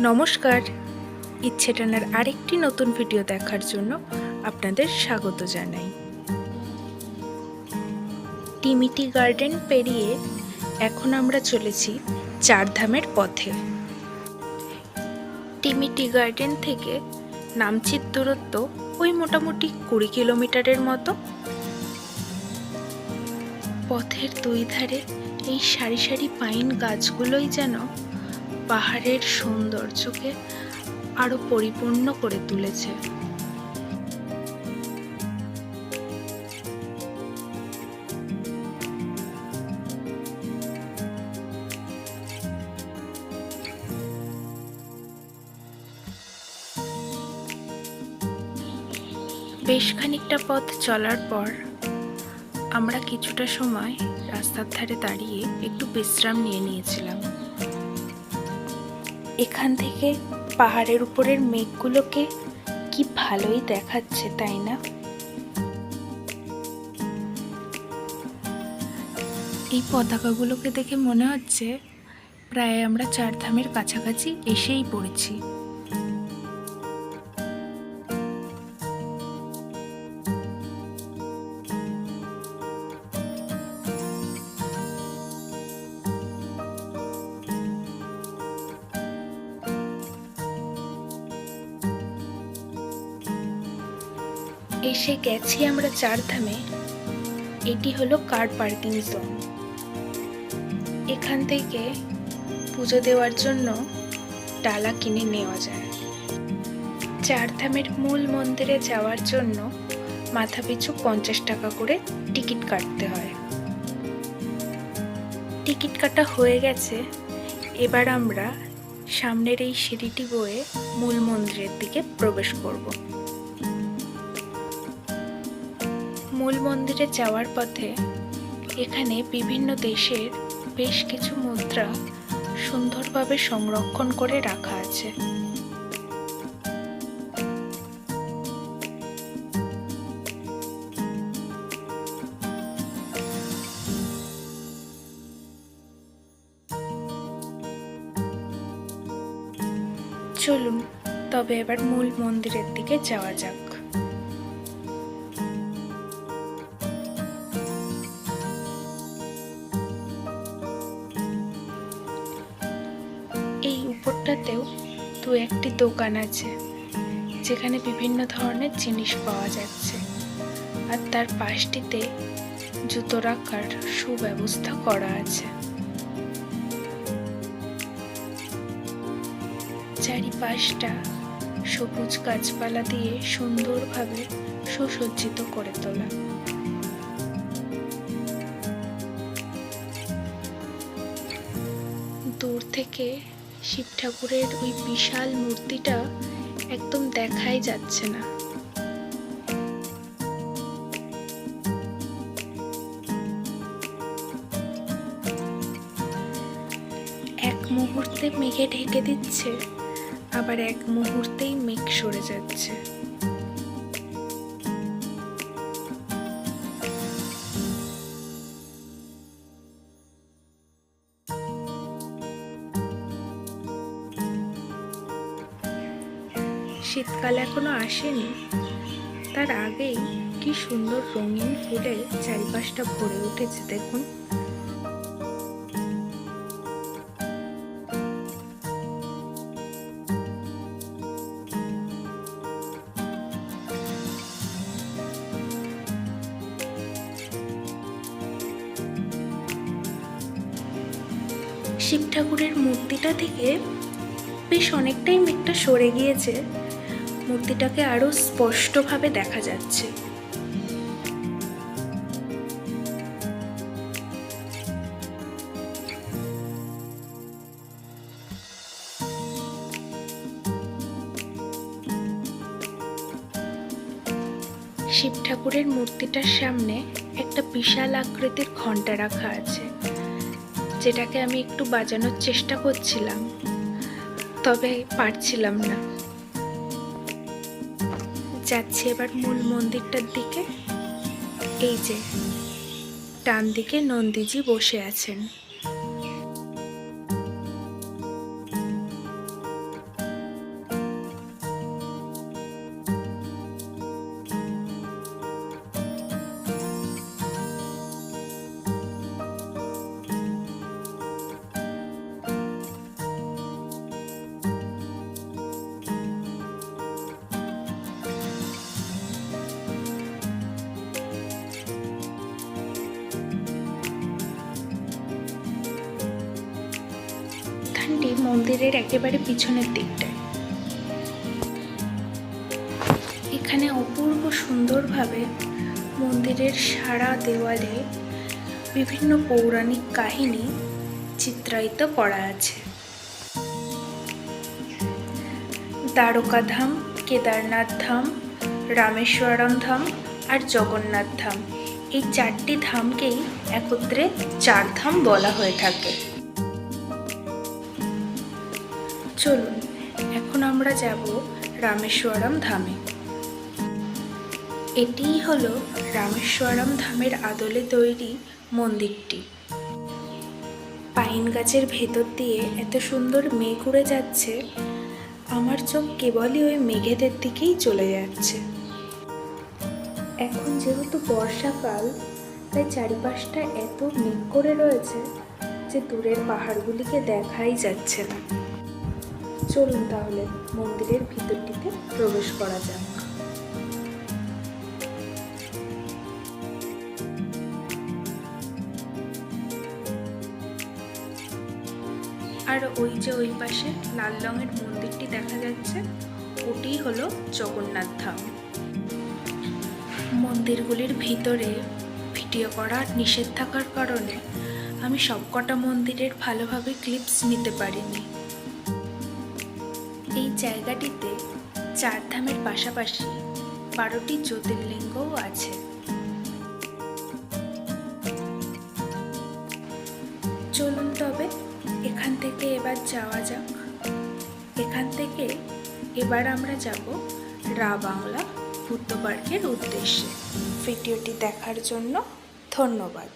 নমস্কার, ইচ্ছে টানার আরেকটি নতুন ভিডিও দেখার জন্য আপনাদের স্বাগত জানাই। টিমিটি গার্ডেন পেরিয়ে এখন আমরা চলেছি চারধামের পথে। টিমিটি গার্ডেন থেকে নামচির দূরত্ব ওই মোটামুটি 20 কিলোমিটারের মতো। পথের দুই ধারে এই সারি সারি পাইন গাছগুলোই যেন পাহাড়ের সৌন্দর্যকে আরো পরিপূর্ণ করে তুলেছে। বেশ খানিকটা পথ চলার পর আমরা কিছুটা সময় রাস্তার ধারে দাঁড়িয়ে একটু বিশ্রাম নিয়েছিলাম। এখান থেকে পাহাড়ের উপরের মেঘগুলোকে কি ভালোই দেখাচ্ছে, তাই না? এই পতাকাগুলোকে দেখে মনে হচ্ছে প্রায় আমরা চারধামের কাছাকাছি এসেই পড়েছি। এসে গেছি আমরা চারধামে। এটি হলো কার পার্কিং জোন। এখান থেকে পুজো দেওয়ার জন্য ডালা কিনে নেওয়া যায়। চারধামের মূল মন্দিরে যাওয়ার জন্য মাথাপিছু 50 টাকা করে টিকিট কাটতে হয়। টিকিট কাটা হয়ে গেছে, এবার আমরা সামনের এই সিঁড়িটি বয়ে মূল মন্দিরের দিকে প্রবেশ করব। মূল মন্দিরে যাওয়ার পথে এখানে বিভিন্ন দেশের বেশ কিছু মুদ্রা সুন্দরভাবে সংরক্ষণ করে রাখা আছে। চলুন তবে এবার মূল মন্দিরের দিকে যাওয়া যাক। এই উপরটাতেও দু একটি দোকান আছে যেখানে বিভিন্ন ধরনের জিনিস পাওয়া যাচ্ছে, আর তার পাশটিতে জুতো রাখার সুব্যবস্থা করা আছে। চারিপাশটা সবুজ গাছপালা দিয়ে সুন্দরভাবে সুসজ্জিত করে তোলা। দূর থেকে শিব ঠাকুরের ওই বিশাল মূর্তিটা একদম দেখাই যাচ্ছে না। এক মুহূর্তে মেঘে ঢেকে দিচ্ছে, আবার এক মুহূর্তেই মেঘ সরে যাচ্ছে। শীতকাল এখনো আসেনি, তার আগেই কি সুন্দর রঙিন ফুলে চারিপাশটা ভরে উঠেছে দেখুন। শিব ঠাকুরের মূর্তিটা থেকে বেশ অনেকটাই মেঘটা সরে গিয়েছে, মূর্তিটাকে আরো স্পষ্টভাবে দেখা যাচ্ছে। শিব ঠাকুরের মূর্তিটার সামনে একটা বিশাল আকৃতির ঘন্টা রাখা আছে, যেটাকে আমি একটু বাজানোর চেষ্টা করছিলাম, তবে পারছিলাম না। যাচ্ছি এবার মূল মন্দিরটার দিকে। এই যে ডান দিকে নন্দীজি বসে আছেন। মন্দিরের একেবারে পিছনের দিকটায়। এখানে অপূর্ব সুন্দরভাবে মন্দিরের সারা দেওয়ালে বিভিন্ন পৌরাণিক কাহিনী চিত্রায়িত করা আছে। দ্বারকা ধাম, কেদারনাথ ধাম, রামেশ্বরম ধাম আর জগন্নাথ ধাম, এই 4টি ধামকেই একত্রে 4 ধাম বলা হয়ে থাকে। চলুন এখন আমরা যাব রামেশ্বরম ধামে। এটিই হলো রামেশ্বরম ধামের আদলে তৈরি মন্দিরটি। পাইন গাছের ভেতর দিয়ে এত সুন্দর মেঘ উড়ে যাচ্ছে, আমার চোখ কেবলই ওই মেঘেদের দিকেই চলে যাচ্ছে। এখন যেহেতু বর্ষাকাল, তাই চারিপাশটা এত মেঘ করে রয়েছে যে দূরের পাহাড়গুলিকে দেখাই যাচ্ছে না। চলুন তাহলে মন্দিরের ভিতরটিতে প্রবেশ করা যাক। আর ওই যে ওই পাশে লাল রঙের মন্দিরটি দেখা যাচ্ছে, ওটি হলো জগন্নাথ ধাম। মন্দিরগুলির ভিতরে ভিডিও করা নিষেধ থাকার কারণে আমি সবকটা মন্দিরের ভালোভাবে ক্লিপস নিতে পারিনি। এই জায়গাটিতে 4 ধামের পাশাপাশি 12টি জ্যোতির্লিঙ্গও আছে। চলুন তবে এখান থেকে এবার যাওয়া যাক। এখান থেকে এবার আমরা যাব রা বাংলা বুদ্ধ পার্কের উদ্দেশ্যে। ভিডিওটি দেখার জন্য ধন্যবাদ।